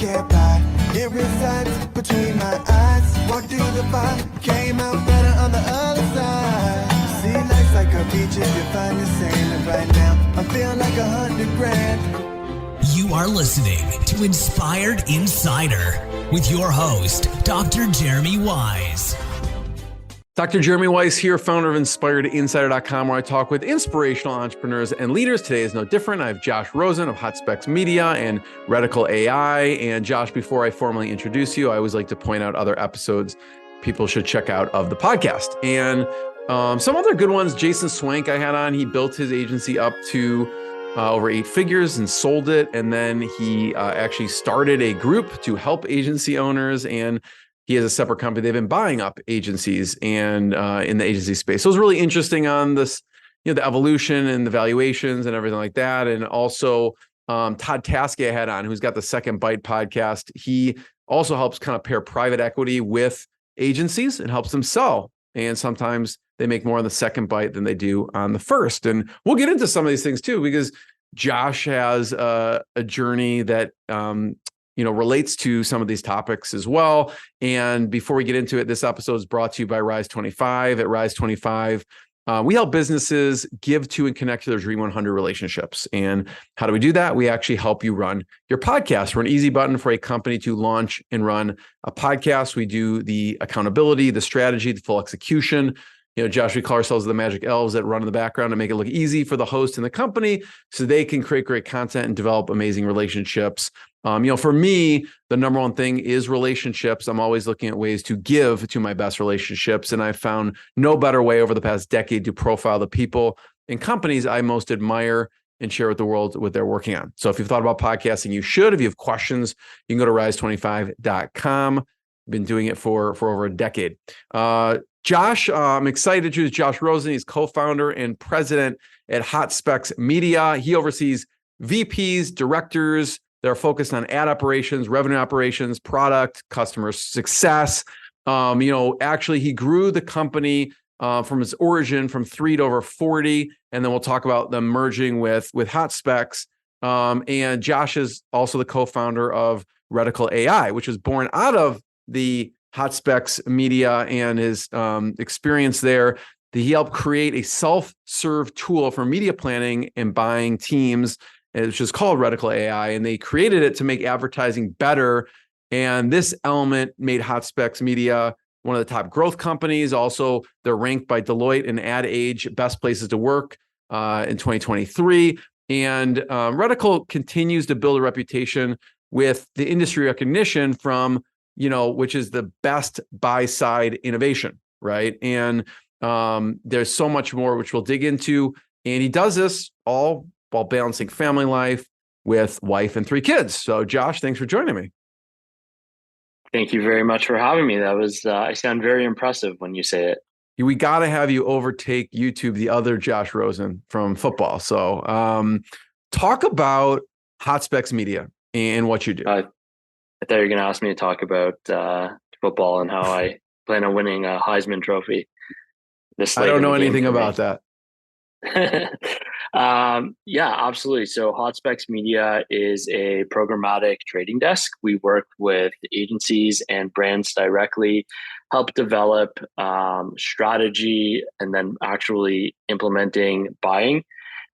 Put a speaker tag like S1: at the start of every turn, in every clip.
S1: can't buy. It resides between my eyes. Walked through the fire, came out better on the other side. See, life's like a beach if you find the sand. And right now, I feel like 100 grand.
S2: You are listening to Inspired Insider with your host, Dr. Jeremy Wise.
S3: Dr. Jeremy Wise here, founder of InspiredInsider.com, where I talk with inspirational entrepreneurs and leaders. Today is no different. I have Josh Rosen of Hotspex Media and ReticleAI. And Josh, before I formally introduce you, I always like to point out other episodes people should check out of the podcast. And some other good ones, Jason Swank I had on. He built his agency up to over 8 figures and sold it. And then he actually started a group to help agency owners, and he has a separate company. They've been buying up agencies and in the agency space. So it was really interesting on this, the evolution and the valuations and everything like that. And also Todd Taskey I had on, who's got the Second Bite podcast. He also helps kind of pair private equity with agencies and helps them sell. And sometimes they make more on the second bite than they do on the first. And we'll get into some of these things too, because Josh has a journey that relates to some of these topics as well. And before we get into it, this episode is brought to you by Rise 25. At Rise 25, we help businesses give to and connect to their Dream 100 relationships. And how do we do that? We actually help you run your podcast. We're an easy button for a company to launch and run a podcast. We do the accountability, the strategy, the full execution. Josh, we call ourselves the magic elves that run in the background and make it look easy for the host and the company so they can create great content and develop amazing relationships. For me, the number one thing is relationships. I'm always looking at ways to give to my best relationships. And I've found no better way over the past decade to profile the people and companies I most admire and share with the world what they're working on. So if you've thought about podcasting, you should. If you have questions, you can go to rise25.com. I've been doing it for over a decade. Josh, I'm excited to introduce Josh Rosen. He's co-founder and president at Hotspex Media. He oversees VPs, directors that are focused on ad operations, revenue operations, product, customer success. Actually, he grew the company from its origin from 3 to over 40. And then we'll talk about them merging with Hotspex. And Josh is also the co-founder of ReticleAI, which was born out of the Hotspex Media and his experience there. He helped create a self-serve tool for media planning and buying teams, which is called ReticleAI, and they created it to make advertising better. And this element made Hotspex Media one of the top growth companies. Also, they're ranked by Deloitte and Ad Age best places to work in 2023. And Reticle continues to build a reputation with the industry recognition from which is the best buy-side innovation, right? And there's so much more, which we'll dig into. And he does this all while balancing family life with wife and 3 kids. So Josh, thanks for joining me.
S4: Thank you very much for having me. That was, I sound very impressive when you say it.
S3: We got to have you overtake YouTube, the other Josh Rosen from football. So talk about Hotspex Media and what you do.
S4: I thought you were going to ask me to talk about football and how I plan on winning a Heisman Trophy.
S3: I don't know anything about that.
S4: Yeah, absolutely. So Hotspex Media is a programmatic trading desk. We work with agencies and brands directly, help develop strategy, and then actually implementing buying,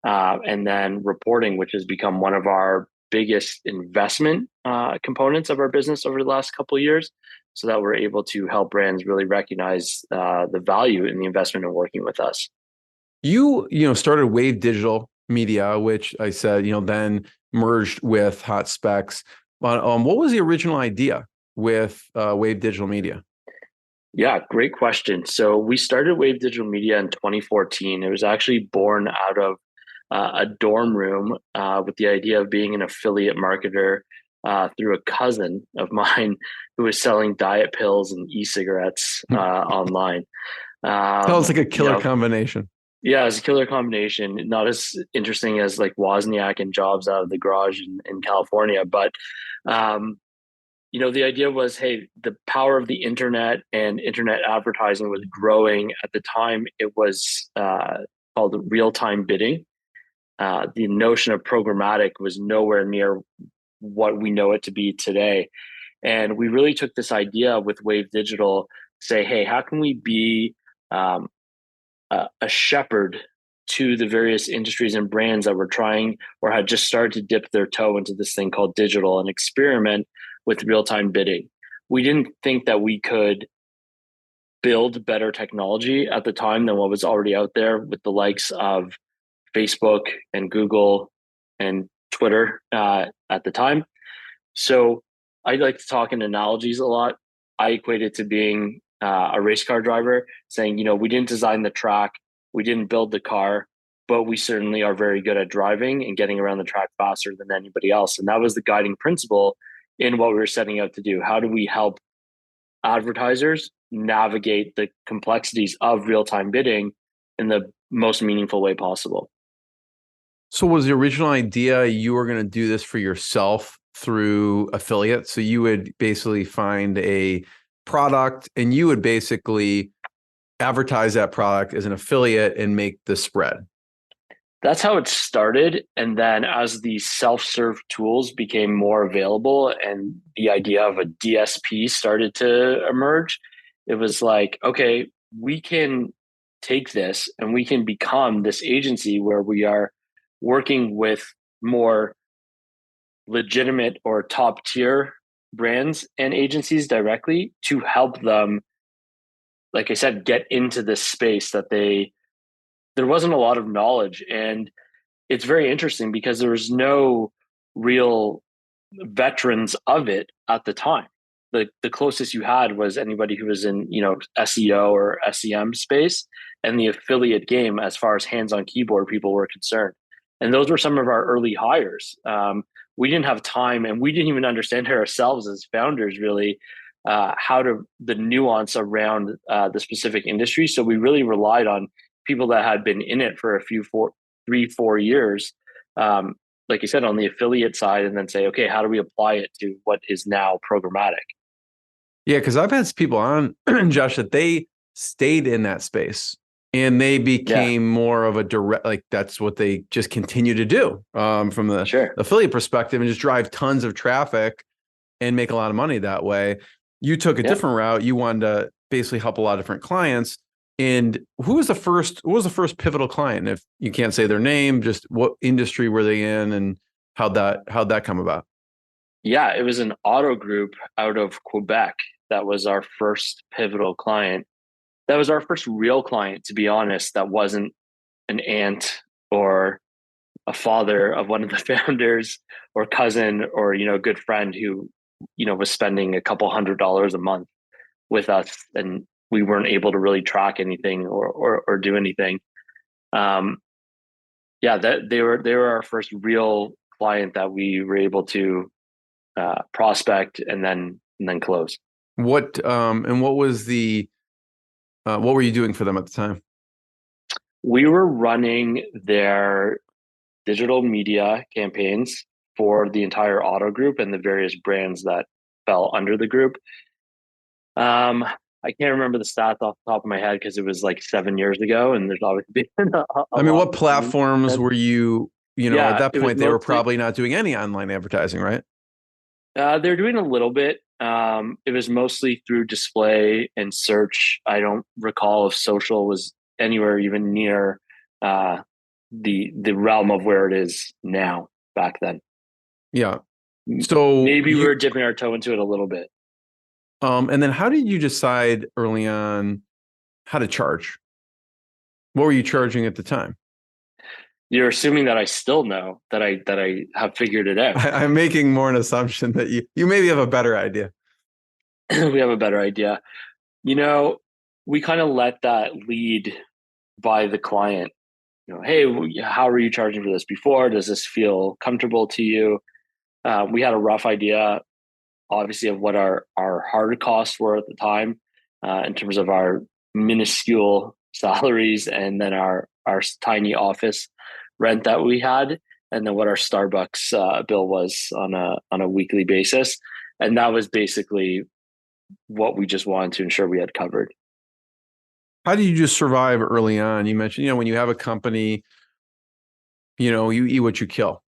S4: and then reporting, which has become one of our biggest investment components of our business over the last couple of years, so that we're able to help brands really recognize the value in the investment in working with us.
S3: You started Wave Digital Media, which I said, then merged with Hotspex. What was the original idea with Wave Digital Media?
S4: Yeah, great question. So we started Wave Digital Media in 2014. It was actually born out of a dorm room with the idea of being an affiliate marketer through a cousin of mine who was selling diet pills and e-cigarettes online.
S3: Sounds like a killer combination.
S4: Yeah, it's a killer combination. Not as interesting as like Wozniak and Jobs out of the garage in California, but the idea was, hey, the power of the internet and internet advertising was growing. At the time, it was called real-time bidding. The notion of programmatic was nowhere near what we know it to be today. And we really took this idea with Wave Digital, say, hey, how can we be um, a shepherd to the various industries and brands that were trying or had just started to dip their toe into this thing called digital and experiment with real-time bidding. We didn't think that we could build better technology at the time than what was already out there with the likes of Facebook and Google and Twitter at the time. So I like to talk in analogies a lot. I equate it to being a race car driver, saying, we didn't design the track, we didn't build the car, but we certainly are very good at driving and getting around the track faster than anybody else. And that was the guiding principle in what we were setting out to do. How do we help advertisers navigate the complexities of real-time bidding in the most meaningful way possible?
S3: So was the original idea you were going to do this for yourself through affiliates? So you would basically find a product and you would basically advertise that product as an affiliate and make the spread?
S4: That's how it started. And then as the self-serve tools became more available and the idea of a DSP started to emerge, it was like, okay, we can take this and we can become this agency where we are working with more legitimate or top tier brands and agencies directly to help them, like I said, get into this space that there wasn't a lot of knowledge. And it's very interesting because there was no real veterans of it at the time. The closest you had was anybody who was in, SEO or SEM space and the affiliate game as far as hands-on keyboard people were concerned. And those were some of our early hires. We didn't have time and we didn't even understand ourselves as founders really the nuance around the specific industry. So we really relied on people that had been in it for a few 3-4 years, like you said, on the affiliate side, and then say, okay, how do we apply it to what is now programmatic?
S3: Yeah, because I've had people on, Josh, that they stayed in that space and they became more of a direct, like that's what they just continue to do from the affiliate perspective and just drive tons of traffic and make a lot of money that way. You took a different route. You wanted to basically help a lot of different clients. And what was the first pivotal client? If you can't say their name, just what industry were they in and how'd that come about?
S4: Yeah, it was an auto group out of Quebec. That was our first pivotal client. That was our first real client, to be honest, that wasn't an aunt or a father of one of the founders or cousin or, good friend who, was spending a couple $100 a month with us. And we weren't able to really track anything or do anything. That they were our first real client that we were able to prospect and then close.
S3: What was what were you doing for them at the time?
S4: We were running their digital media campaigns for the entire auto group and the various brands that fell under the group. I can't remember the stats off the top of my head because it was like 7 years ago, and there's obviously been
S3: what platforms were you? At that point, they were probably not doing any online advertising, right?
S4: They're doing a little bit. It was mostly through display and search. I don't recall if social was anywhere even near the realm of where it is now back then.
S3: Yeah. So
S4: maybe we were dipping our toe into it a little bit.
S3: And then how did you decide early on how to charge? What were you charging at the time?
S4: You're assuming that I still know that I have figured it out.
S3: I'm making more an assumption that you maybe have a better idea.
S4: We have a better idea. We kind of let that lead by the client. Hey, how were you charging for this before? Does this feel comfortable to you? We had a rough idea, obviously, of what our hard costs were at the time in terms of our minuscule salaries and then our tiny office rent that we had, and then what our Starbucks bill was on a weekly basis. And that was basically what we just wanted to ensure we had covered.
S3: How do you just survive early on? You mentioned, when you have a company, you eat what you kill.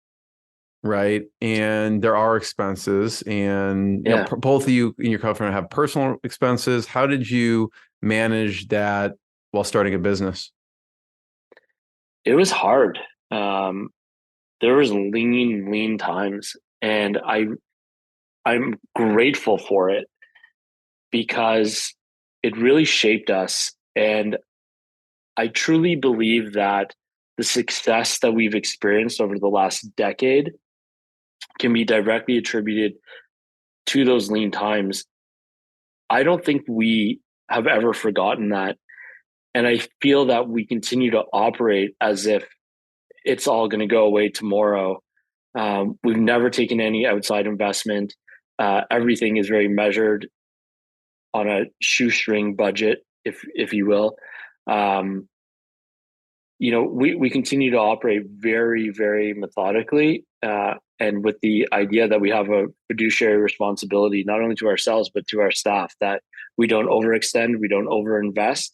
S3: right? And there are expenses, and
S4: Yeah,
S3: both of you and your co-founder have personal expenses. How did you manage that while starting a business?
S4: it was hard. Um, there was lean times, and I'm grateful for it because it really shaped us. And I truly believe that the success that we've experienced over the last decade can be directly attributed to those lean times. I don't think we have ever forgotten that. And I feel that we continue to operate as if it's all going to go away tomorrow. We've never taken any outside investment. Everything is very measured on a shoestring budget, if you will. Um, we continue to operate very, very methodically, and with the idea that we have a fiduciary responsibility, not only to ourselves, but to our staff, that we don't overextend, we don't overinvest,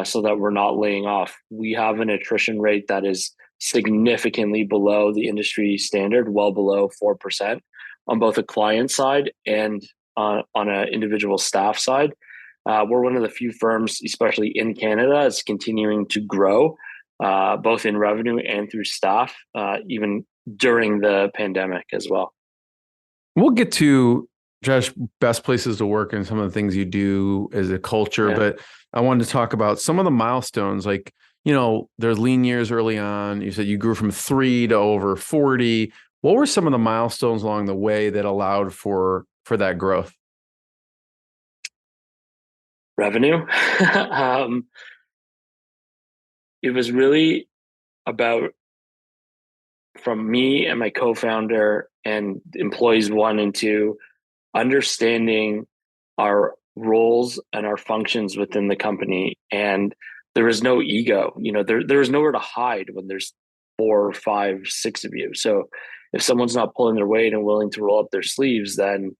S4: so that we're not laying off. We have an attrition rate that is significantly below the industry standard, well below 4% on both a client side and on an individual staff side. We're one of the few firms, especially in Canada, that's continuing to grow, both in revenue and through staff, even during the pandemic as well.
S3: We'll get to, Josh, best places to work and some of the things you do as a culture,
S4: Yeah.
S3: but I wanted to talk about some of the milestones. Like, there's lean years early on. You said you grew from 3 to over 40. What were some of the milestones along the way that allowed for that growth?
S4: Revenue. It was really about, from me and my co-founder and employees 1 and 2, understanding our roles and our functions within the company. And there is no ego. There is nowhere to hide when there's 4, 5, 6 of you. So if someone's not pulling their weight and willing to roll up their sleeves, then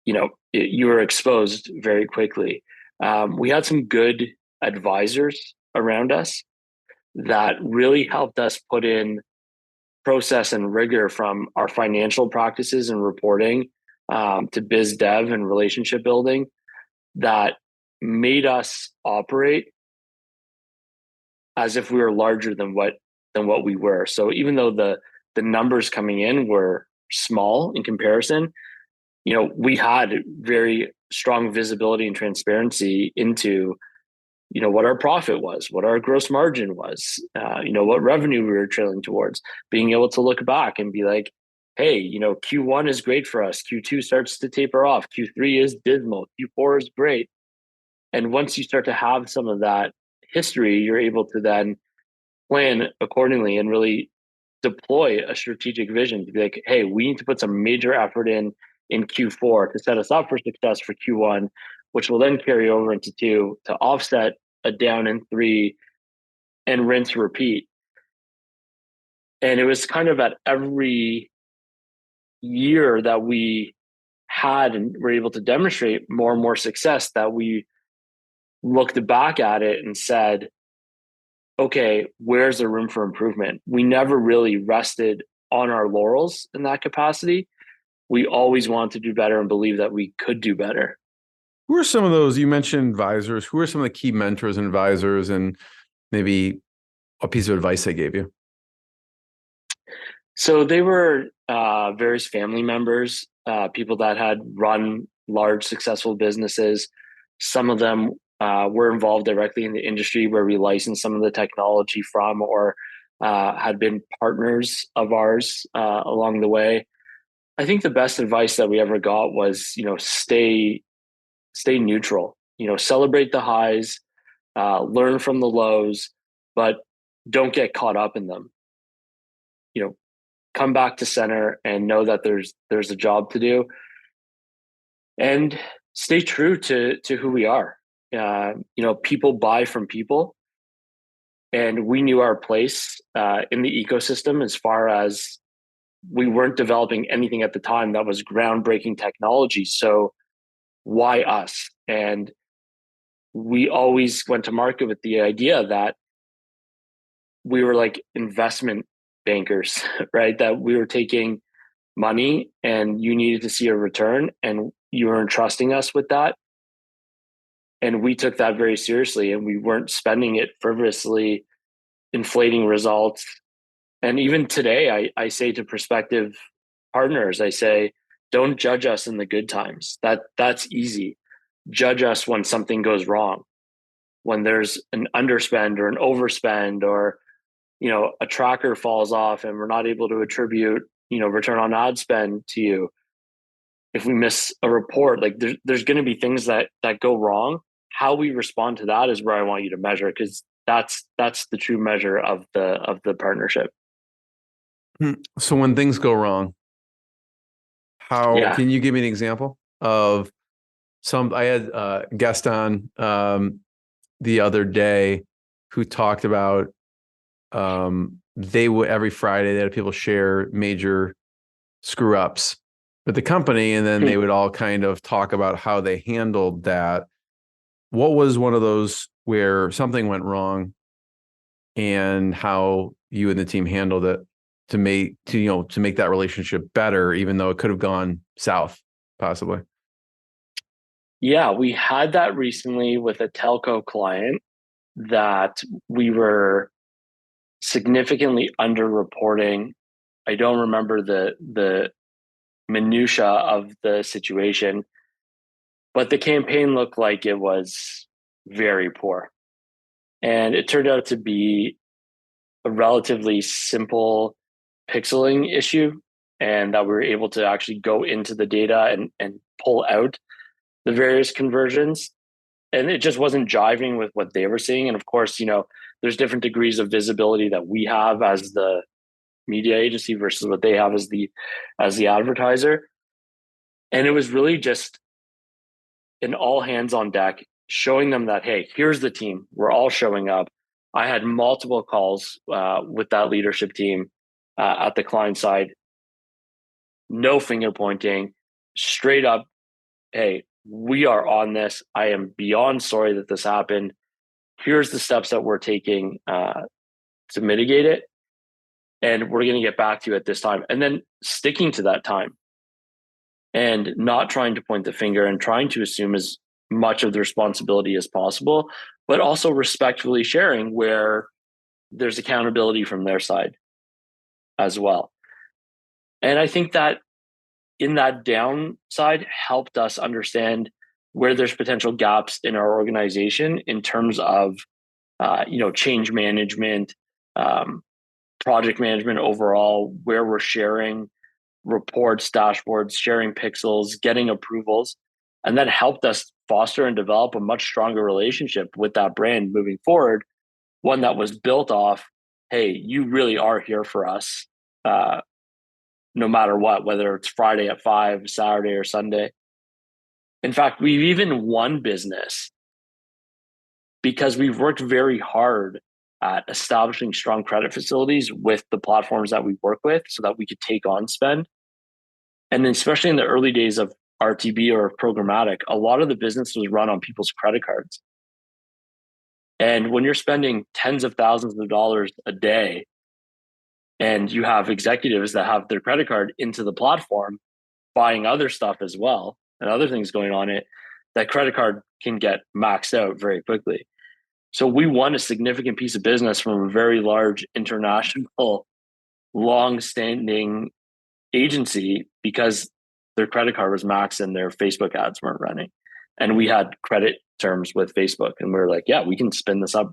S4: you are exposed very quickly. We had some good advisors around us that really helped us put in process and rigor, from our financial practices and reporting, to biz dev and relationship building, that made us operate as if we were larger than what we were. So even though the numbers coming in were small in comparison, we had very strong visibility and transparency into what our profit was, what our gross margin was, what revenue we were trailing towards, being able to look back and be like, hey, Q1 is great for us. Q2 starts to taper off. Q3 is dismal. Q4 is great. And once you start to have some of that history, you're able to then plan accordingly and really deploy a strategic vision to be like, hey, we need to put some major effort in Q4 to set us up for success for Q1, which will then carry over into 2 to offset a down in 3, and rinse repeat. And it was kind of at every year that we had and were able to demonstrate more and more success that we looked back at it and said, okay, where's the room for improvement? We never really rested on our laurels in that capacity. We always wanted to do better and believe that we could do better.
S3: Who are some of those, you mentioned advisors, who are some of the key mentors and advisors, and maybe a piece of advice they gave you?
S4: So they were various family members, people that had run large successful businesses. Some of them were involved directly in the industry where we licensed some of the technology from, or had been partners of ours along the way. I think the best advice that we ever got was, stay neutral. Celebrate the highs, learn from the lows, but don't get caught up in them. Come back to center and know that there's a job to do, and stay true to who we are. People buy from people, and we knew our place in the ecosystem, as far as we weren't developing anything at the time that was groundbreaking technology. So why us? And we always went to market with the idea that we were like investment bankers, right? That we were taking money and you needed to see a return and you were entrusting us with that. And we took that very seriously and we weren't spending it frivolously, inflating results. And even today, I say to prospective partners, I say, don't judge us in the good times. That's easy. Judge us when something goes wrong, when there's an underspend or an overspend, or a tracker falls off and we're not able to attribute return on ad spend to you. If we miss a report, like there's going to be things that go wrong. How we respond to that is where I want you to measure, because that's the true measure of the partnership.
S3: So when things go wrong, how can you give me an example of I had a guest on the other day who talked about they would every Friday they had people share major screw ups with the company, and then they would all kind of talk about how they handled that. What was one of those where something went wrong and how you and the team handled it to make that relationship better, even though it could have gone south, possibly?
S4: Yeah, we had that recently with a telco client that we were significantly underreporting. I don't remember the minutia of the situation, but the campaign looked like it was very poor. And it turned out to be a relatively simple pixeling issue, and that we were able to actually go into the data and pull out the various conversions. And it just wasn't jiving with what they were seeing. And of course, there's different degrees of visibility that we have as the media agency versus what they have as the advertiser. And it was really just an all hands on deck, showing them that, hey, here's the team. We're all showing up. I had multiple calls with that leadership team at the client side. No finger pointing, straight up, hey, we are on this. I am beyond sorry that this happened. Here's the steps that we're taking to mitigate it. And we're going to get back to you at this time. And then sticking to that time and not trying to point the finger and trying to assume as much of the responsibility as possible, but also respectfully sharing where there's accountability from their side as well. And I think that in that downside helped us understand where there's potential gaps in our organization in terms of, change management, project management overall, where we're sharing reports, dashboards, sharing pixels, getting approvals. And that helped us foster and develop a much stronger relationship with that brand moving forward. One that was built off, hey, you really are here for us, no matter what, whether it's Friday at 5, Saturday or Sunday. In fact, we've even won business because we've worked very hard at establishing strong credit facilities with the platforms that we work with so that we could take on spend. And then especially in the early days of RTB or programmatic, a lot of the business was run on people's credit cards. And when you're spending tens of thousands of dollars a day and you have executives that have their credit card into the platform, buying other stuff as well and other things going on it, that credit card can get maxed out very quickly. So we won a significant piece of business from a very large international, long-standing agency because their credit card was maxed and their Facebook ads weren't running. And we had credit terms with Facebook. And we were like, yeah, we can spin this up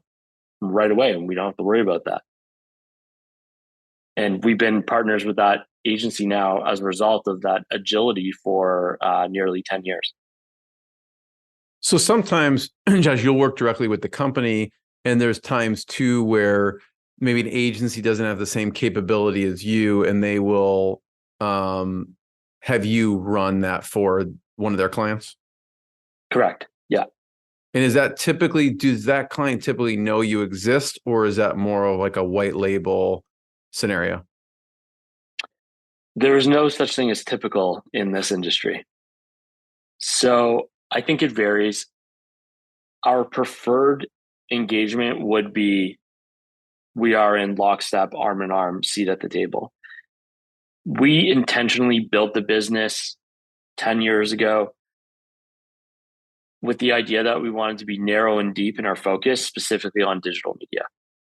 S4: right away and we don't have to worry about that. And we've been partners with that agency now as a result of that agility for nearly 10 years.
S3: So sometimes, Josh, you'll work directly with the company, and there's times too where maybe an agency doesn't have the same capability as you, and they will have you run that for one of their clients?
S4: Correct. Yeah.
S3: And does that client typically know you exist, or is that more of like a white label scenario?
S4: There is no such thing as typical in this industry. So I think it varies. Our preferred engagement would be we are in lockstep, arm in arm, seat at the table. We intentionally built the business 10 years ago with the idea that we wanted to be narrow and deep in our focus, specifically on digital media.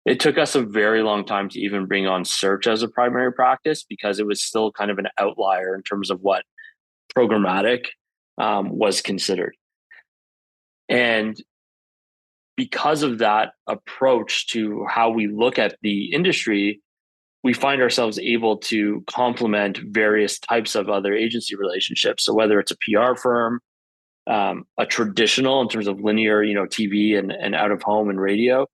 S4: It took us a very long time to even bring on search as a primary practice because it was still kind of an outlier in terms of what programmatic was considered. And because of that approach to how we look at the industry, we find ourselves able to complement various types of other agency relationships. So whether it's a PR firm, a traditional in terms of linear, TV and out of home and radio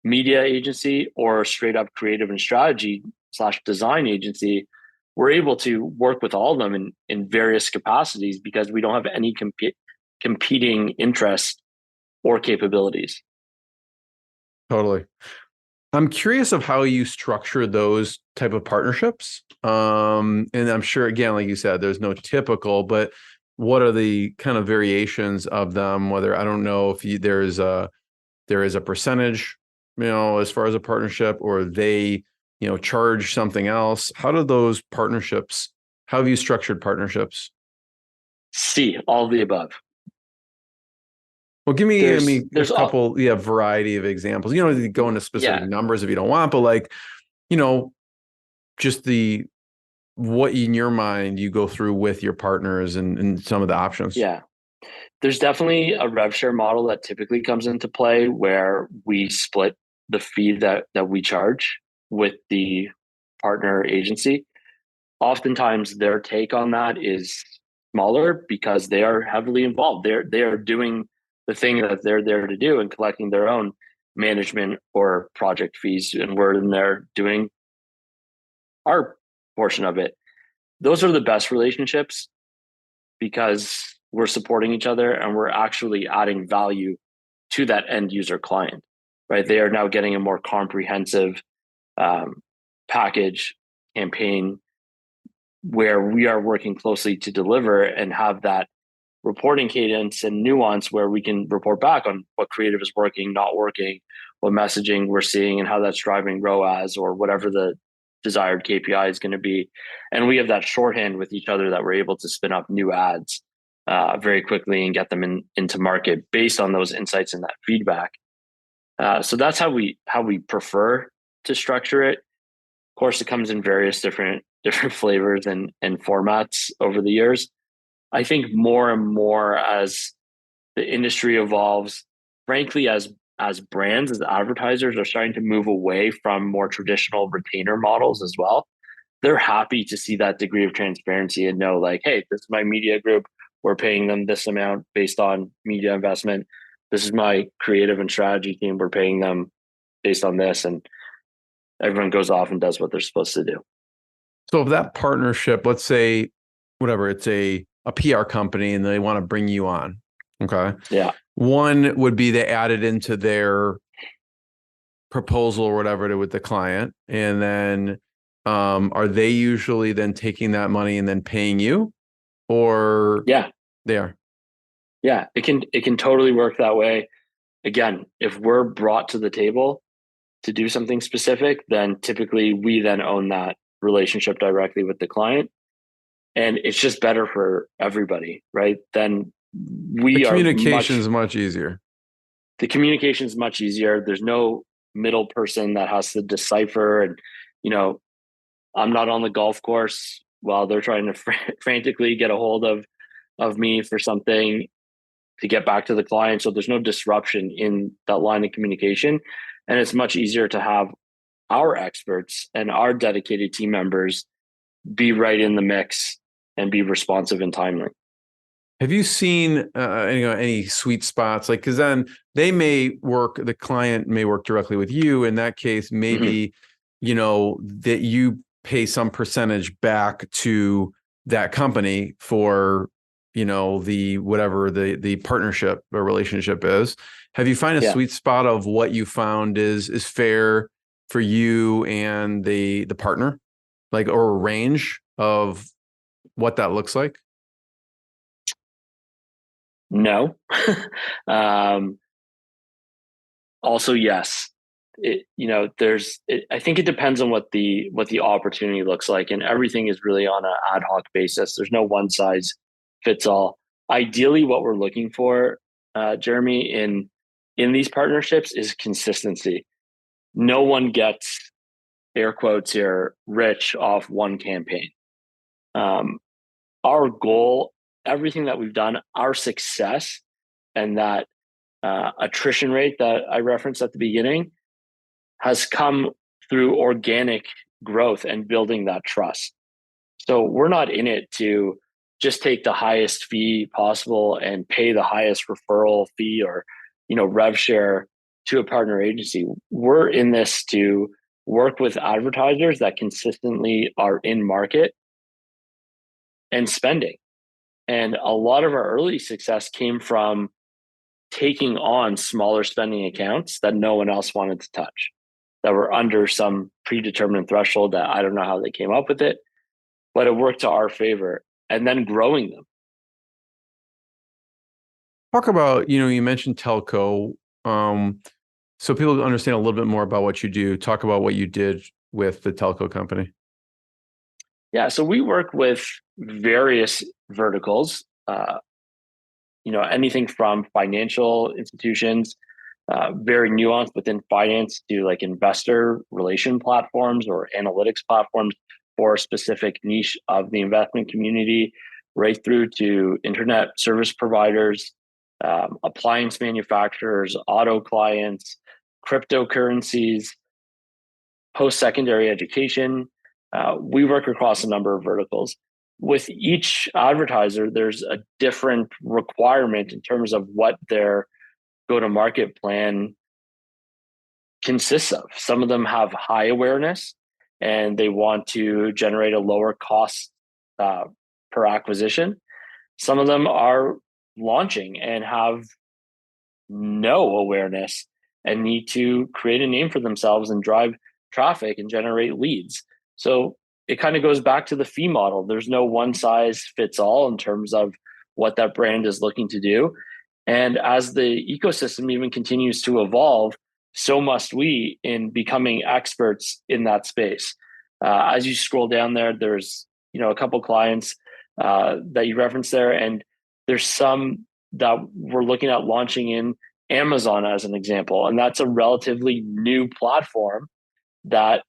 S4: media agency, or a straight up creative and strategy / design agency, we're able to work with all of them in various capacities because we don't have any competing interests or capabilities.
S3: Totally. I'm curious of how you structure those type of partnerships. And I'm sure, again, like you said, there's no typical, but what are the kind of variations of them? Whether, I don't know if there is a percentage, as far as a partnership, or they, charge something else. How do those partnerships, how have you structured partnerships?
S4: C, all of the above.
S3: Well, give me,
S4: there's
S3: a couple, variety of examples. You don't need to go into specific numbers if you don't want, but like, just what in your mind you go through with your partners and some of the options.
S4: Yeah. There's definitely a rev share model that typically comes into play where we split the fee that we charge with the partner agency. Oftentimes their take on that is smaller because they are heavily involved. They are doing the thing that they're there to do and collecting their own management or project fees, and we're in there doing our portion of it. Those are the best relationships because we're supporting each other and we're actually adding value to that end user client, right? They are now getting a more comprehensive package campaign where we are working closely to deliver and have that reporting cadence and nuance where we can report back on what creative is working, not working, what messaging we're seeing and how that's driving ROAS or whatever the desired KPI is going to be. And we have that shorthand with each other that we're able to spin up new ads very quickly and get them into market based on those insights and that feedback. So that's how we prefer to structure it. Of course, it comes in various different flavors and formats over the years. I think more and more as the industry evolves, frankly, as brands, as advertisers are starting to move away from more traditional retainer models as well, they're happy to see that degree of transparency and know like, hey, this is my media group. We're paying them this amount based on media investment. This is my creative and strategy team. We're paying them based on this. And everyone goes off and does what they're supposed to do.
S3: So if that partnership, let's say, whatever, it's a PR company and they want to bring you on. Okay.
S4: Yeah.
S3: One would be they add it into their proposal or whatever with the client. And then are they usually then taking that money and then paying you? Or
S4: yeah,
S3: they are.
S4: Yeah, it can totally work that way. Again, if we're brought to the table to do something specific, then typically we then own that relationship directly with the client. And it's just better for everybody, right? Then
S3: the communication is much easier.
S4: The communication is much easier. There's no middle person that has to decipher. And, I'm not on the golf course while they're trying to frantically get a hold of me for something to get back to the client. So there's no disruption in that line of communication. And it's much easier to have our experts and our dedicated team members be right in the mix and be responsive and timely.
S3: Have you seen any sweet spots? Like, because then the client may work directly with you. In that case, maybe, that you pay some percentage back to that company for, the whatever the partnership or relationship is. Have you found a sweet spot of what you found is fair for you and the partner, like, or a range of what that looks like?
S4: No. Also, yes. I think it depends on what the opportunity looks like, and everything is really on an ad hoc basis. There's no one size fits all. Ideally, what we're looking for, Jeremy, in these partnerships is consistency. No one gets, air quotes here, rich off one campaign. Our goal, everything that we've done, our success, and that attrition rate that I referenced at the beginning has come through organic growth and building that trust. So we're not in it to just take the highest fee possible and pay the highest referral fee or, rev share to a partner agency. We're in this to work with advertisers that consistently are in market and spending. And a lot of our early success came from taking on smaller spending accounts that no one else wanted to touch, that were under some predetermined threshold that I don't know how they came up with it, but it worked to our favor, and then growing them.
S3: Talk about, you mentioned telco. So people understand a little bit more about what you do. Talk about what you did with the telco company.
S4: Yeah, so we work with various verticals, anything from financial institutions, very nuanced within finance, to like investor relation platforms or analytics platforms for a specific niche of the investment community, right through to internet service providers, appliance manufacturers, auto clients, cryptocurrencies, post-secondary education. We work across a number of verticals. With each advertiser, there's a different requirement in terms of what their go-to-market plan consists of. Some of them have high awareness and they want to generate a lower cost per acquisition. Some of them are launching and have no awareness and need to create a name for themselves and drive traffic and generate leads. So it kind of goes back to the fee model. There's no one size fits all in terms of what that brand is looking to do. And as the ecosystem even continues to evolve, so must we in becoming experts in that space. As you scroll down there, there's a couple clients that you referenced there, and there's some that we're looking at launching in Amazon as an example, and that's a relatively new platform that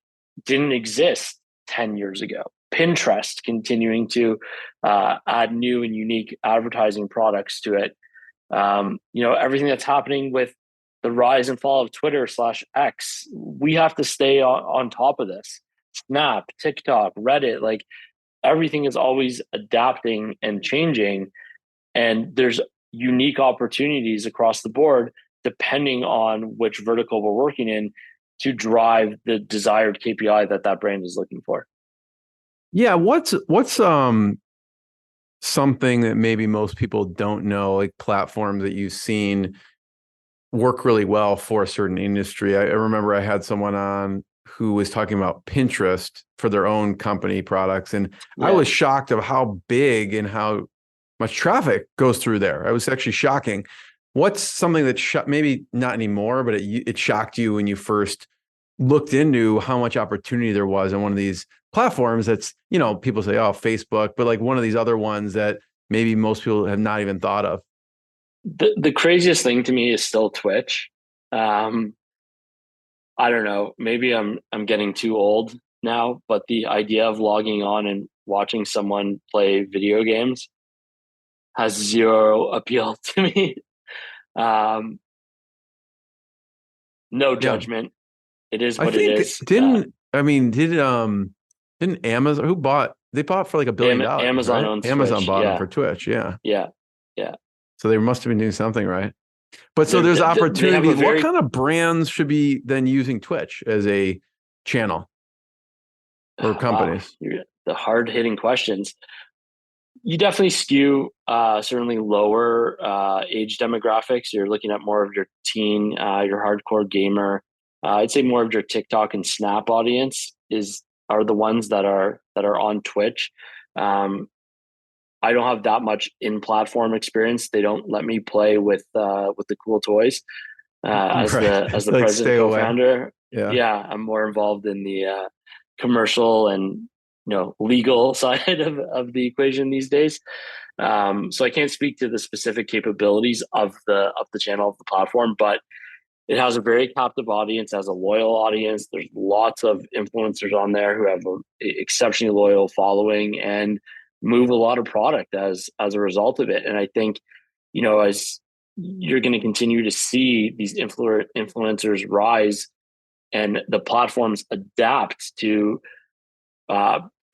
S4: didn't exist 10 years ago. Pinterest continuing to add new and unique advertising products to it. Everything that's happening with the rise and fall of Twitter/X, we have to stay on top of this. Snap, TikTok, Reddit, like everything is always adapting and changing. And there's unique opportunities across the board, depending on which vertical we're working in, to drive the desired KPI that brand is looking for.
S3: Yeah. What's something that maybe most people don't know, like platforms that you've seen work really well for a certain industry? I remember I had someone on who was talking about Pinterest for their own company products. And I was shocked of how big and how much traffic goes through there. It was actually shocking. What's something that maybe not anymore, but it shocked you when you first looked into how much opportunity there was in one of these platforms that's, people say, oh, Facebook, but like one of these other ones that maybe most people have not even thought of?
S4: The craziest thing to me is still Twitch. I don't know, maybe I'm getting too old now, but the idea of logging on and watching someone play video games has zero appeal to me. No judgment. It is what it is.
S3: Didn't Amazon, they bought for like $1 billion.
S4: Amazon
S3: right?
S4: owns
S3: Amazon
S4: Twitch,
S3: bought them for Twitch. Yeah. So they must have been doing something right. But so there's opportunity. What kind of brands should be then using Twitch as a channel or companies?
S4: Wow. The hard hitting questions. You definitely skew certainly lower age demographics. You're looking at more of your teen, your hardcore gamer. I'd say more of your TikTok and Snap audience are the ones that are on Twitch. I don't have that much in-platform experience. They don't let me play with the cool toys as the president co-founder.
S3: Yeah.
S4: Yeah, I'm more involved in the commercial and legal side of the equation these days. So I can't speak to the specific capabilities of the channel, of the platform, but it has a very captive audience, has a loyal audience. There's lots of influencers on there who have an exceptionally loyal following and move a lot of product as a result of it. And I think, as you're going to continue to see these influencers rise and the platforms adapt to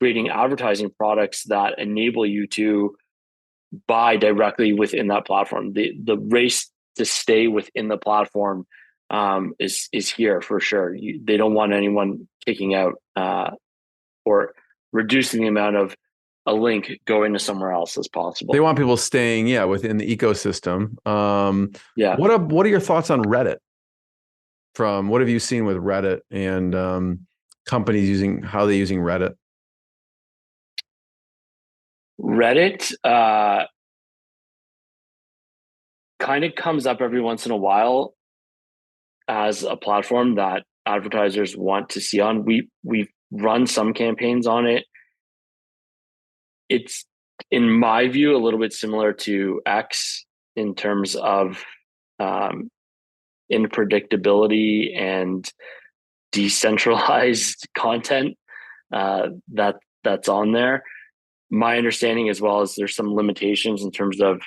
S4: creating advertising products that enable you to buy directly within that platform. The race to stay within the platform is here for sure. They don't want anyone kicking out or reducing the amount of a link going to somewhere else as possible.
S3: They want people staying, within the ecosystem.
S4: Yeah.
S3: What are your thoughts on Reddit? What have you seen with Reddit and companies how they're using Reddit?
S4: Reddit kind of comes up every once in a while as a platform that advertisers want to see on. We've run some campaigns on it. It's, in my view, a little bit similar to X in terms of unpredictability and decentralized content that's on there. My understanding as well is there's some limitations in terms of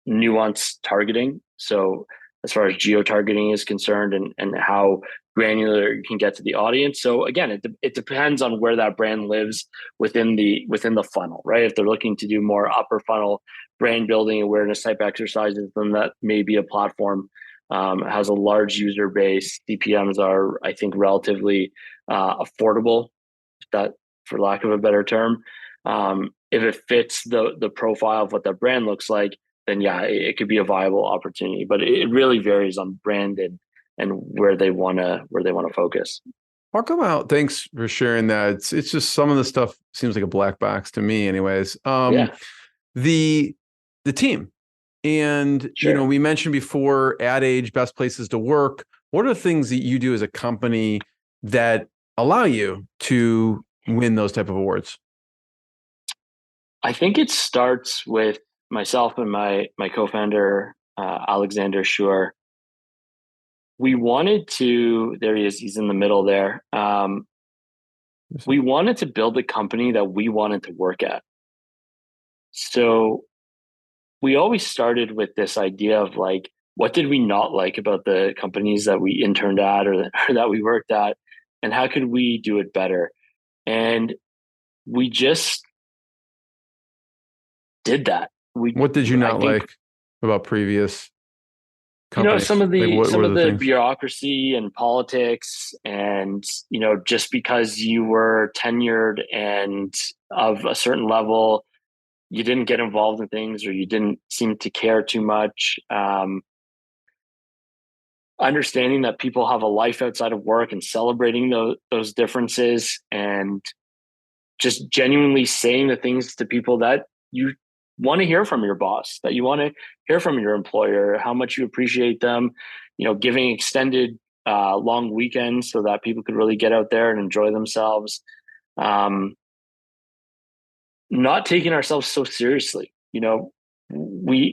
S4: nuanced targeting. So as far as geo-targeting is concerned and how granular you can get to the audience. So again, it depends on where that brand lives within the funnel, right? If they're looking to do more upper funnel brand building awareness type exercises, then that may be a platform. Has a large user base. CPMs are, I think, relatively affordable, that for lack of a better term. If it fits the profile of what that brand looks like, then yeah, it could be a viable opportunity. But it really varies on brand and where they want to focus.
S3: Talk about, thanks for sharing that. It's just some of the stuff seems like a black box to me, anyways.
S4: Yeah.
S3: The team, and
S4: Sure.
S3: we mentioned before Ad Age, best places to work. What are the things that you do as a company that allow you to win those type of awards?
S4: I think it starts with myself and my co-founder, Alexander Schur. We wanted to, there he is, he's in the middle there. We wanted to build a company that we wanted to work at. So we always started with this idea of like, what did we not like about the companies that we interned at or that we worked at, and how could we do it better? And we just did that.
S3: What did you not like about previous companies?
S4: Some of the
S3: things?
S4: bureaucracy and politics, and just because you were tenured and of a certain level, you didn't get involved in things, or you didn't seem to care too much. Understanding that people have a life outside of work and celebrating those differences, and just genuinely saying the things to people that you want to hear from your boss, that you want to hear from your employer, how much you appreciate them, giving extended long weekends so that people could really get out there and enjoy themselves. Not taking ourselves so seriously. We're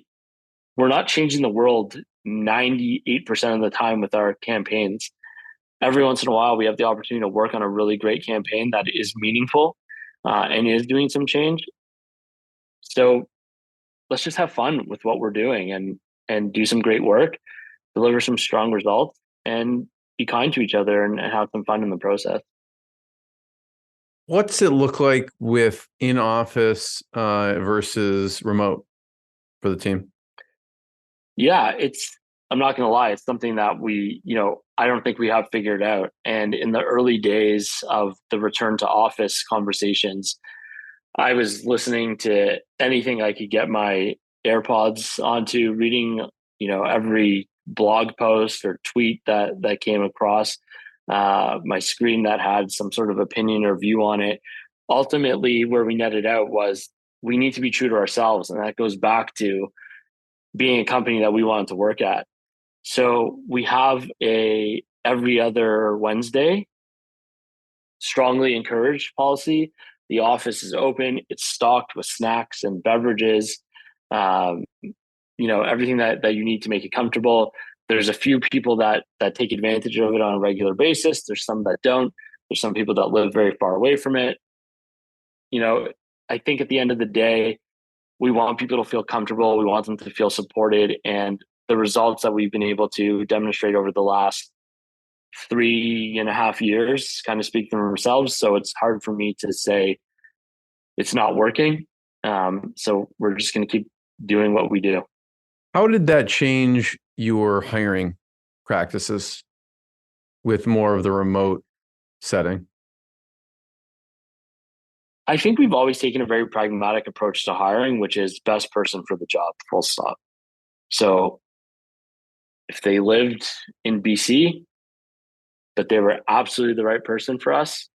S4: not changing the world 98% of the time with our campaigns. Every once in a while, we have the opportunity to work on a really great campaign that is meaningful and is doing some change. So let's just have fun with what we're doing and do some great work, deliver some strong results, and be kind to each other and have some fun in the process.
S3: What's it look like with in-office versus remote for the team?
S4: Yeah, I'm not going to lie, it's something that I don't think we have figured out. And in the early days of the return to office conversations, I was listening to anything I could get my AirPods onto, reading, every blog post or tweet that came across my screen that had some sort of opinion or view on it. Ultimately, where we netted out was we need to be true to ourselves. And that goes back to being a company that we wanted to work at. So we have a every other Wednesday, strongly encouraged policy. The office is open. It's stocked with snacks and beverages. Everything that you need to make it comfortable. There's a few people that take advantage of it on a regular basis. There's some that don't. There's some people that live very far away from it. I think at the end of the day, we want people to feel comfortable. We want them to feel supported. And the results that we've been able to demonstrate over the last 3.5 years kind of speak for themselves. So it's hard for me to say it's not working. So we're just going to keep doing what we do.
S3: How did that change your hiring practices with more of the remote setting?
S4: I think we've always taken a very pragmatic approach to hiring, which is best person for the job, full stop. So if they lived in BC, but they were absolutely the right person for us,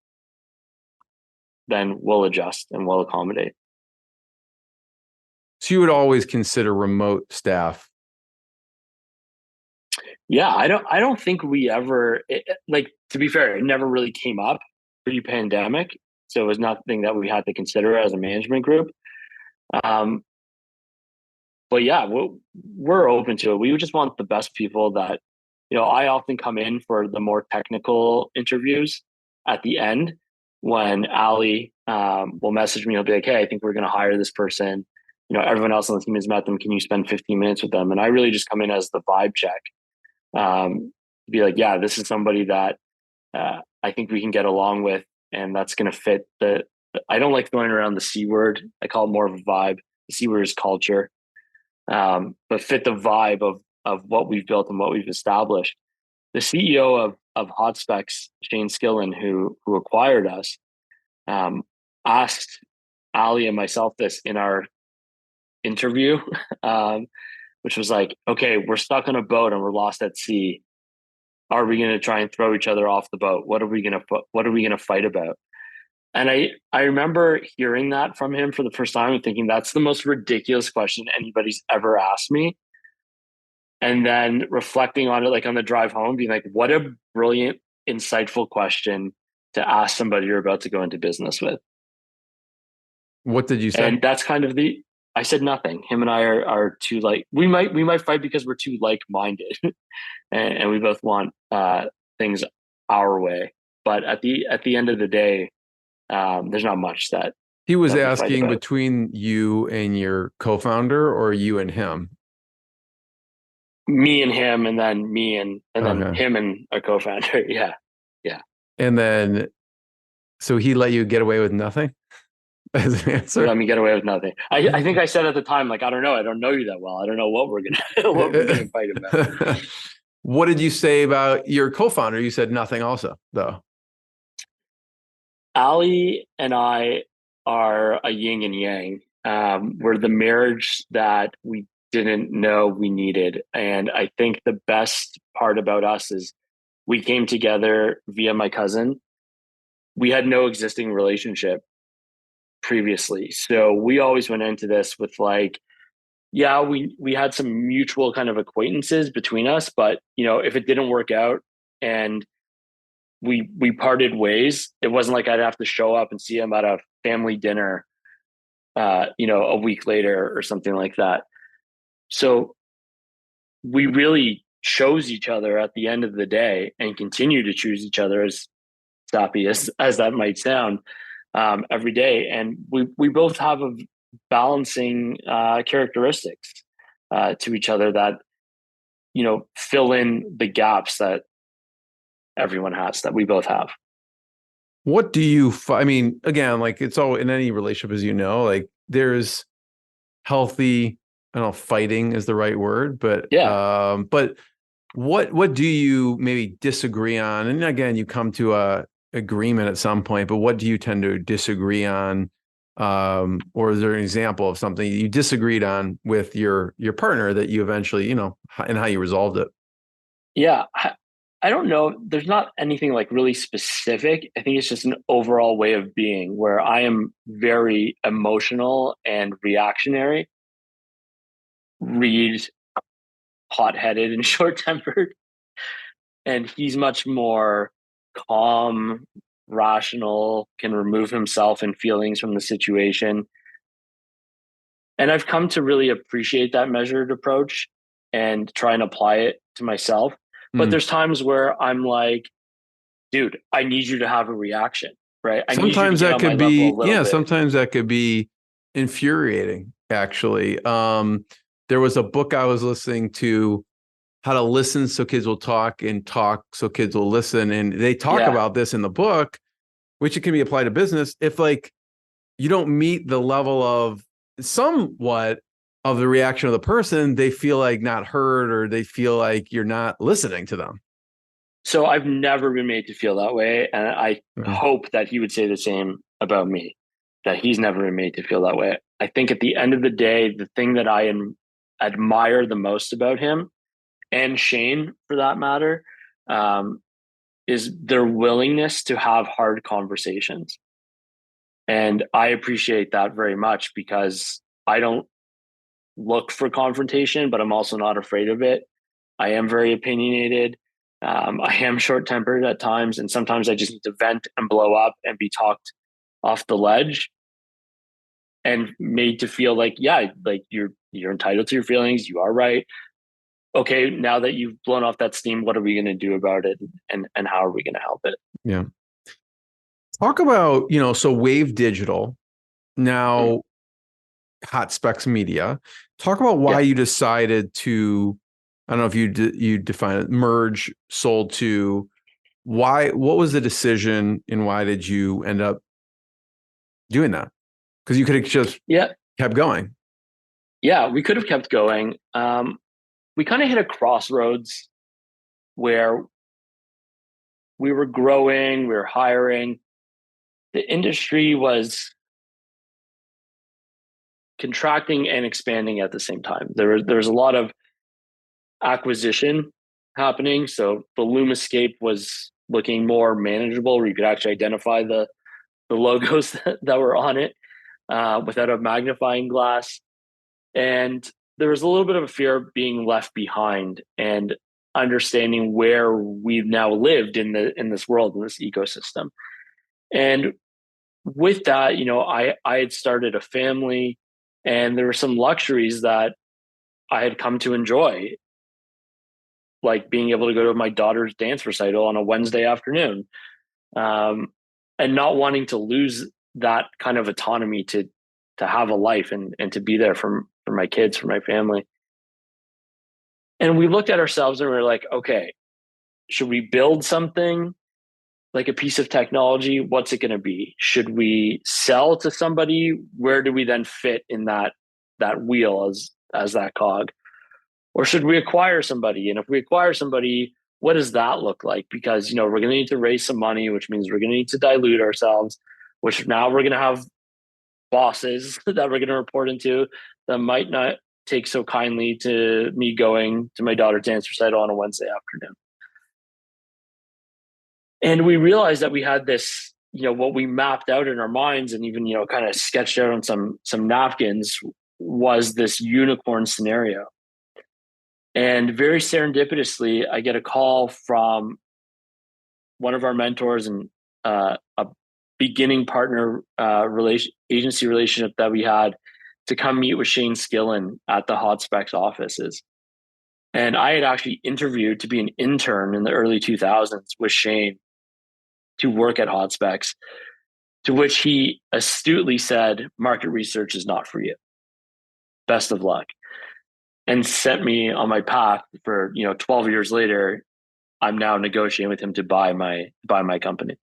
S4: then we'll adjust and we'll accommodate.
S3: So you would always consider remote staff?
S4: Yeah, I don't think we ever, to be fair, it never really came up pre-pandemic. So it was nothing that we had to consider as a management group. But yeah, we're open to it. We just want the best people that, I often come in for the more technical interviews at the end when Ali will message me. He'll be like, hey, I think we're going to hire this person. Everyone else on the team has met them. Can you spend 15 minutes with them? And I really just come in as the vibe check. Be like, yeah, this is somebody that I think we can get along with. And that's going to fit I don't like throwing around the C word. I call it more of a vibe. The C word is culture. But fit the vibe of what we've built and what we've established. The CEO of Hotspex, Shane Skillen, who acquired us, asked Ali and myself this in our interview, which was like, okay, we're stuck on a boat and we're lost at sea. Are we going to try and throw each other off the boat? What are we going to fight about? And I remember hearing that from him for the first time and thinking that's the most ridiculous question anybody's ever asked me. And then reflecting on it, like on the drive home, being like, what a brilliant, insightful question to ask somebody you're about to go into business with.
S3: What did you say?
S4: And that's kind of I said nothing. Him and I are too we might fight because we're too like-minded and we both want things our way. But at the end of the day, there's not much that
S3: he was asking between you and your co-founder, or you and him?
S4: Me and him, and then me and then him and a co-founder. Yeah.
S3: And then, so he let you get away with nothing as an answer?
S4: Let me get away with nothing. I think I said at the time, like, I don't know. I don't know you that well. I don't know what we're gonna fight about.
S3: What did you say about your co-founder? You said nothing also, though.
S4: Ali and I are a yin and yang. We're the marriage that we didn't know we needed. And I think the best part about us is we came together via my cousin. We had no existing relationship previously. So we always went into this with like, yeah, we had some mutual kind of acquaintances between us, but if it didn't work out and we parted ways, it wasn't like I'd have to show up and see him at a family dinner, a week later or something like that. So we really chose each other at the end of the day and continue to choose each other, as sappy as that might sound, every day. And we both have a balancing characteristics to each other that, fill in the gaps that everyone has, that we both have.
S3: What do you, I mean, again, like it's all in any relationship, as like there's healthy, I don't know if fighting is the right word, but
S4: yeah.
S3: But what do you maybe disagree on? And again, you come to a agreement at some point, but what do you tend to disagree on? Or is there an example of something you disagreed on with your partner that you eventually, and how you resolved it?
S4: Yeah. I don't know. There's not anything like really specific. I think it's just an overall way of being where I am very emotional and reactionary. Reed hot-headed and short-tempered. And he's much more calm, rational, can remove himself and feelings from the situation. And I've come to really appreciate that measured approach and try and apply it to myself. But
S3: Mm.
S4: there's times where I'm like, dude, I need you to have a reaction, right? I need you to
S3: Sometimes
S4: get
S3: that
S4: on my
S3: could
S4: level
S3: be,
S4: a little
S3: yeah,
S4: bit.
S3: sometimes that could be infuriating, actually. There was a book I was listening to, How to Listen So Kids Will Talk and Talk So Kids Will Listen. And they talk
S4: Yeah.
S3: about this in the book, which it can be applied to business. If like you don't meet the level of somewhat of the reaction of the person, they feel like not heard, or they feel like you're not listening to them.
S4: So I've never been made to feel that way. And I
S3: Mm.
S4: hope that he would say the same about me, that he's never been made to feel that way. I think at the end of the day, the thing that I admire the most about him, and Shane for that matter, um, is their willingness to have hard conversations. And I appreciate that very much because I don't look for confrontation, but I'm also not afraid of it. I am very opinionated. I am short tempered at times, and sometimes I just need to vent and blow up and be talked off the ledge and made to feel like, yeah, like you're entitled to your feelings. You are right. Okay, now that you've blown off that steam, what are we going to do about it, and how are we going to help it?
S3: Yeah. Talk about, so Wave Digital,
S4: Mm.
S3: now Hotspex Media. Talk about why
S4: Yeah.
S3: you decided to, I don't know if you define it, merge, sold to. What was the decision, and why did you end up doing that? Because you could have just
S4: Yeah.
S3: kept going.
S4: Yeah. We could have kept going. We kind of hit a crossroads where we were growing, we were hiring. The industry was contracting and expanding at the same time. There was a lot of acquisition happening. So the Loom Escape was looking more manageable, where you could actually identify the logos that were on it without a magnifying glass. And there was a little bit of a fear of being left behind and understanding where we've now lived in this world, in this ecosystem. And with that, I had started a family, and there were some luxuries that I had come to enjoy, like being able to go to my daughter's dance recital on a Wednesday afternoon, um, and not wanting to lose that kind of autonomy to have a life and to be there for my kids, for my family. And we looked at ourselves and we were like, okay, should we build something like a piece of technology? What's it going to be? Should we sell to somebody? Where do we then fit in that wheel as that cog? Or should we acquire somebody? And if we acquire somebody, what does that look like? Because we're going to need to raise some money, which means we're going to need to dilute ourselves, which now we're going to have bosses that we're going to report into that might not take so kindly to me going to my daughter's dance recital on a Wednesday afternoon. And we realized that we had this, what we mapped out in our minds and even, kind of sketched out on some napkins, was this unicorn scenario. And very serendipitously, I get a call from one of our mentors and a beginning partner agency relationship that we had, to come meet with Shane Skillen at the Hotspex offices. And I had actually interviewed to be an intern in the early 2000s with Shane to work at Hotspex, to which he astutely said, market research is not for you. Best of luck. And sent me on my path for, 12 years later, I'm now negotiating with him to buy my company.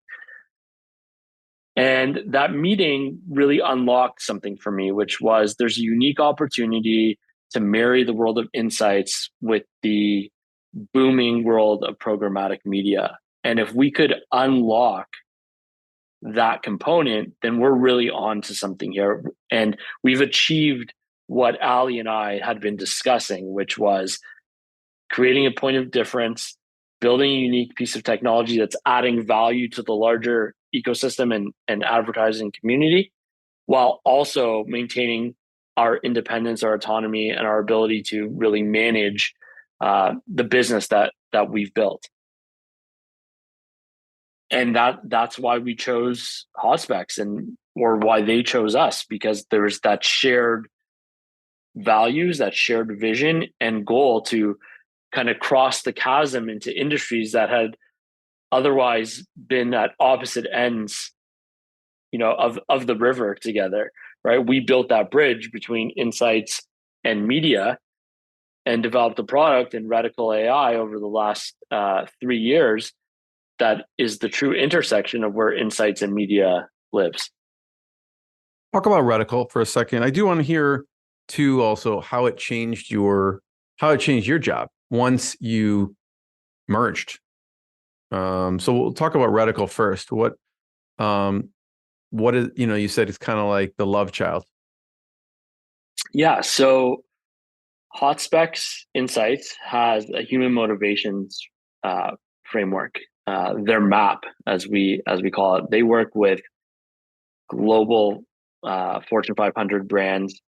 S4: And that meeting really unlocked something for me, which was there's a unique opportunity to marry the world of insights with the booming world of programmatic media. And if we could unlock that component, then we're really on to something here. And we've achieved what Ali and I had been discussing, which was creating a point of difference, building a unique piece of technology that's adding value to the larger ecosystem and advertising community, while also maintaining our independence, our autonomy, and our ability to really manage the business that we've built. And that's why we chose Hotspex, or why they chose us, because there's that shared values, that shared vision and goal to kind of cross the chasm into industries that had otherwise been at opposite ends, of the river together, right? We built that bridge between insights and media and developed a product in ReticleAI over the last 3 years that is the true intersection of where insights and media lives.
S3: Talk about Reticle for a second. I do want to hear too also how it changed your job once you merged. So we'll talk about Reticle first. What is, you said it's kind of like the love child.
S4: Yeah. So Hotspex Insights has a human motivations framework, their map, as we call it. They work with global Fortune 500 brands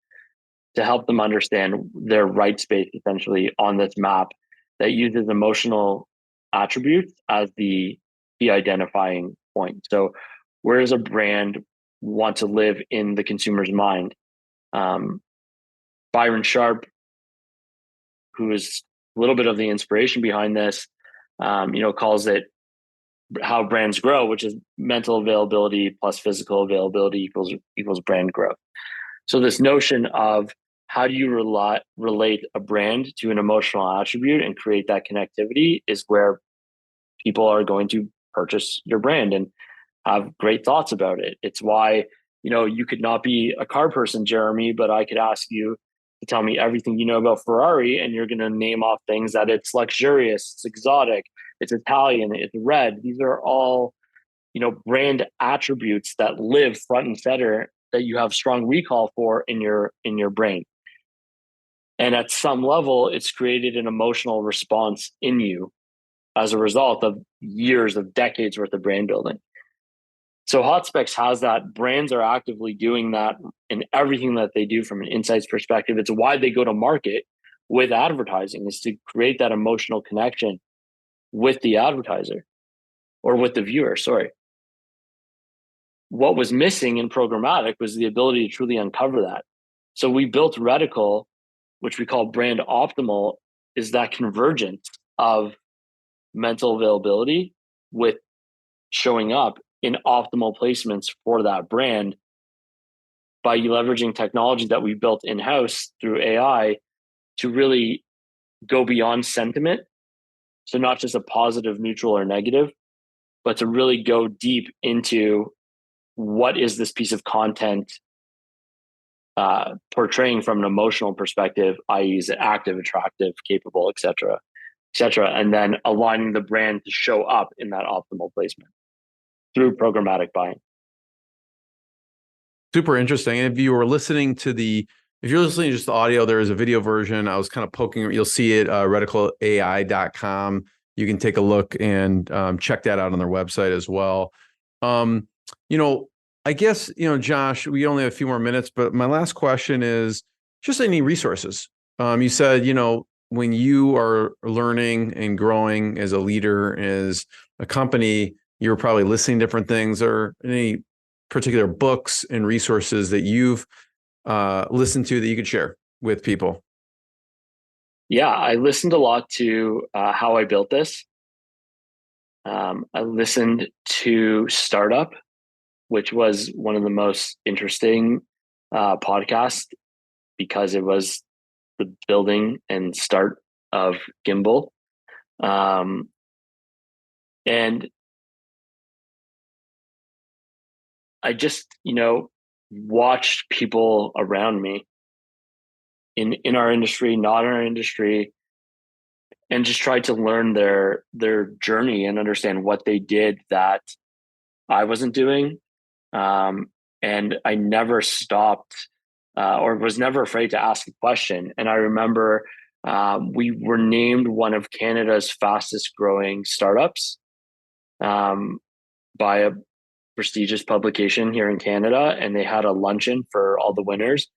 S4: to help them understand their right space, essentially, on this map that uses emotional attributes as the identifying point. So where does a brand want to live in the consumer's mind? Byron Sharp, who is a little bit of the inspiration behind this, calls it how brands grow, which is mental availability plus physical availability equals brand growth. So this notion of how do you relate a brand to an emotional attribute and create that connectivity is where people are going to purchase your brand and have great thoughts about it. It's why, you could not be a car person, Jeremy, but I could ask you to tell me everything you know about Ferrari, and you're going to name off things that it's luxurious, it's exotic, it's Italian, it's red. These are all, brand attributes that live front and center that you have strong recall for in your brain. And at some level, it's created an emotional response in you as a result of years of decades worth of brand building. So Hotspex has that. Brands are actively doing that in everything that they do from an insights perspective. It's why they go to market with advertising, is to create that emotional connection with the advertiser or with the viewer, sorry. What was missing in programmatic was the ability to truly uncover that. So we built Reticle, which we call brand optimal, is that convergence of mental availability with showing up in optimal placements for that brand by leveraging technology that we built in-house through AI to really go beyond sentiment. So not just a positive, neutral, or negative, but to really go deep into what is this piece of content portraying from an emotional perspective, i.e. is it active, attractive, capable, et cetera, and then aligning the brand to show up in that optimal placement through programmatic buying.
S3: Super interesting. And if you're listening to just the audio, there is a video version. I was kind of poking, you'll see it, ReticleAI.com. You can take a look and check that out on their website as well. I guess, Josh, we only have a few more minutes, but my last question is just any resources. You said, when you are learning and growing as a leader, as a company, you're probably listening to different things, or any particular books and resources that you've listened to that you could share with people.
S4: Yeah, I listened a lot to How I Built This. I listened to Startup, which was one of the most interesting podcasts because it was the building and start of Gimbal. And I just, watched people around me in our industry, not in our industry, and just tried to learn their journey and understand what they did that I wasn't doing. And I never stopped or was never afraid to ask a question. And I remember we were named one of Canada's fastest growing startups by a prestigious publication here in Canada, and they had a luncheon for all the winners.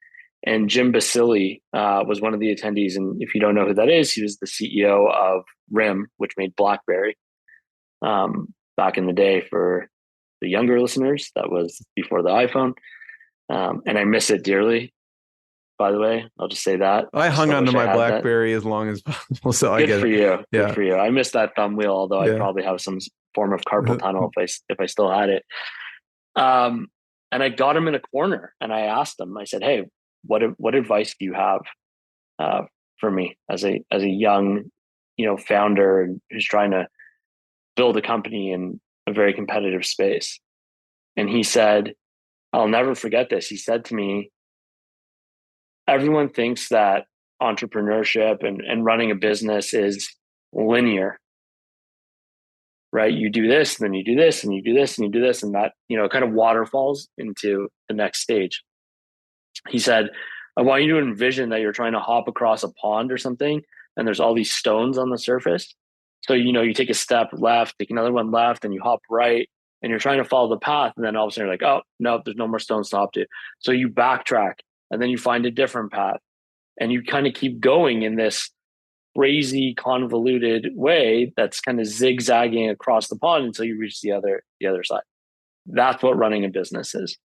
S4: And Jim Basili was one of the attendees. And if you don't know who that is, he was the CEO of RIM, which made BlackBerry. back in the day. For the younger listeners, that was before the iPhone. And I miss it dearly, by the way. I'll just say that.
S3: I hung
S4: Still
S3: on to
S4: wish I
S3: my
S4: had that.
S3: BlackBerry as long as possible. So I
S4: Good
S3: get
S4: for
S3: it.
S4: you.
S3: Yeah.
S4: Good for you. I miss that thumb wheel, although I probably have some form of carpal tunnel if I still had it. And I got him in a corner and I asked him, I said, "Hey, what advice do you have for me as a young, founder who's trying to build a company in a very competitive space?" And he said, I'll never forget this. He said to me, "Everyone thinks that entrepreneurship and running a business is linear, right? You do this, and then you do this, and you do this, and you do this, and that, kind of waterfalls into the next stage." He said, "I want you to envision that you're trying to hop across a pond or something, and there's all these stones on the surface. So, you take a step left, take another one left, and you hop right, and you're trying to follow the path. And then all of a sudden you're like, oh, no, there's no more stones to hop to. So you backtrack, and then you find a different path. And you kind of keep going in this crazy, convoluted way that's kind of zigzagging across the pond until you reach the other side. That's what running a business is."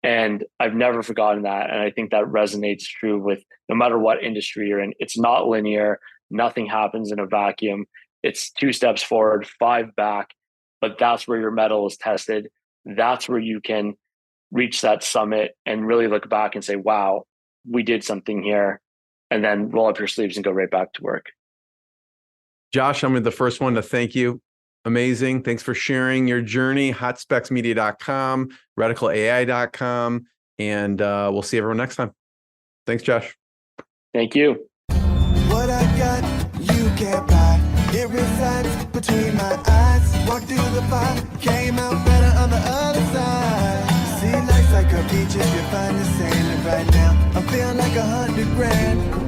S4: And I've never forgotten that. And I think that resonates true with no matter what industry you're in. It's not linear. Nothing happens in a vacuum. It's 2 steps forward, 5 back, but that's where your mettle is tested. That's where you can reach that summit and really look back and say, wow, we did something here, and then roll up your sleeves and go right back to work.
S3: Josh, I'm the first one to thank you. Amazing. Thanks for sharing your journey. Hotspecsmedia.com, ReticleAI.com, and we'll see everyone next time. Thanks, Josh.
S4: Thank you.
S1: What I got, you can't buy. It resides between my eyes. Walked through the fire, came out better on the other side. See, life's like a beach if you find the sailing right now. I'm feeling like $100 grand.